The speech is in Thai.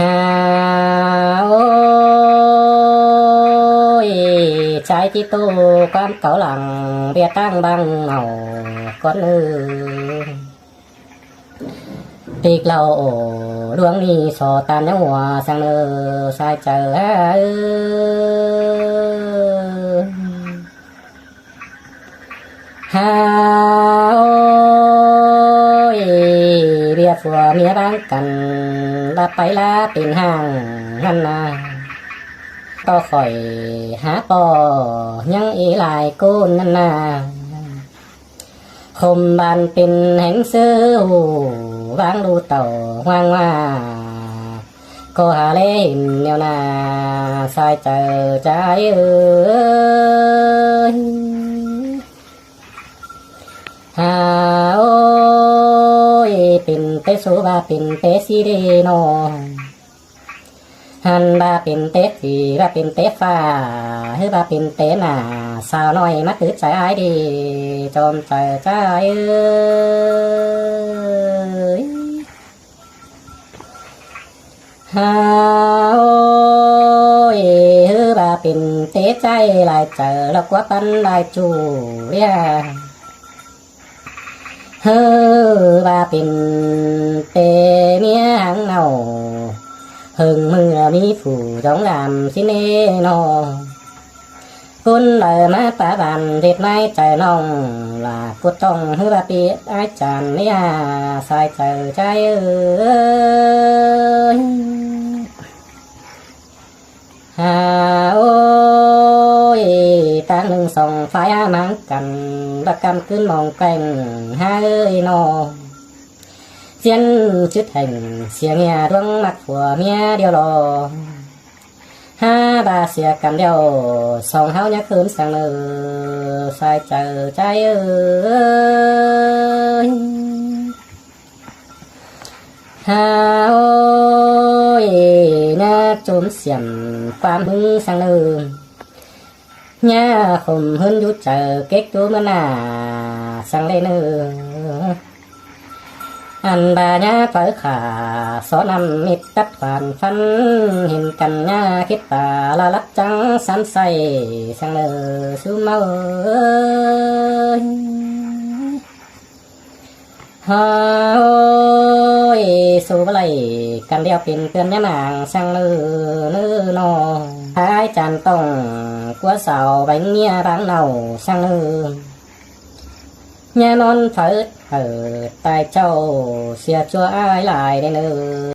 หาโอ้ยใจที่ตู้ความเก่าหลังเบียตั้งบังเอาก้อนปีกเราดวงนี้สอตานยังหัวสังเนอสายเจอหาโอ้ยเบียผัวเมียบ้างกันลาไปลาเป็นห่างนั่นนะต่อข่อยหาปอยังอีหลายกูนนั่นนะคมบานเป็นแห่งซื้อวางดูเต่าว่างว่าก็หาเล่นแนวนาสายเจอใจหาโอ้ยเป็นเตสูบาเป็นเตสีเดโนหันบาเป็นเตสีบาเป็นเตฟ้าฮือบาเป็นเตหน้าสาวน้อยมาตื่นใจดีจอมใจใจหาโอ้ยฮือบาเป็นเตใจหลายเจอแล้วกว่าปันหลายจูเรียฮือบาเป็นเตเมียหังเนาหึงเมื่อมีผู้จ้องงามสิเนนอคุณเลยมาปะบันเด็ดไม้ใจน้องลาพุดต้องฮือบาปีไอจันเนี่ยสายเจอใจหาโอ้ยตาหนึ่งส่องไฟมังกันบักกำขึ้นมองแกล้งหานอเสียนชุดแห่งเสียงเงียดวงมักผัวเมียเดียวรอห้าบาเสียกันเดียวสองเฮายักคืนสังเนอสายเจอใจหาโอ้ยน่าจมเสียมความมึงสังเนอญ่าคมหืนยุดเจอเก๊กตัวมันน่าสังเลยเนออันบาญาเปิดขาสอนำมิตรตัดความฟันเห็นกันญาคิดป่าละลักจังสันใสสังเลอซูเมาฮาโอ้ยสู้บไลกันเดียวเป็นเพื่อนยะนางสังเลอเนื้อนอหายจันต้องกัวเสาใบเงียบางเนาสังเลอยานอนเถิดตายเจ้าเสียชั่วอ้ายหลายได้เนอ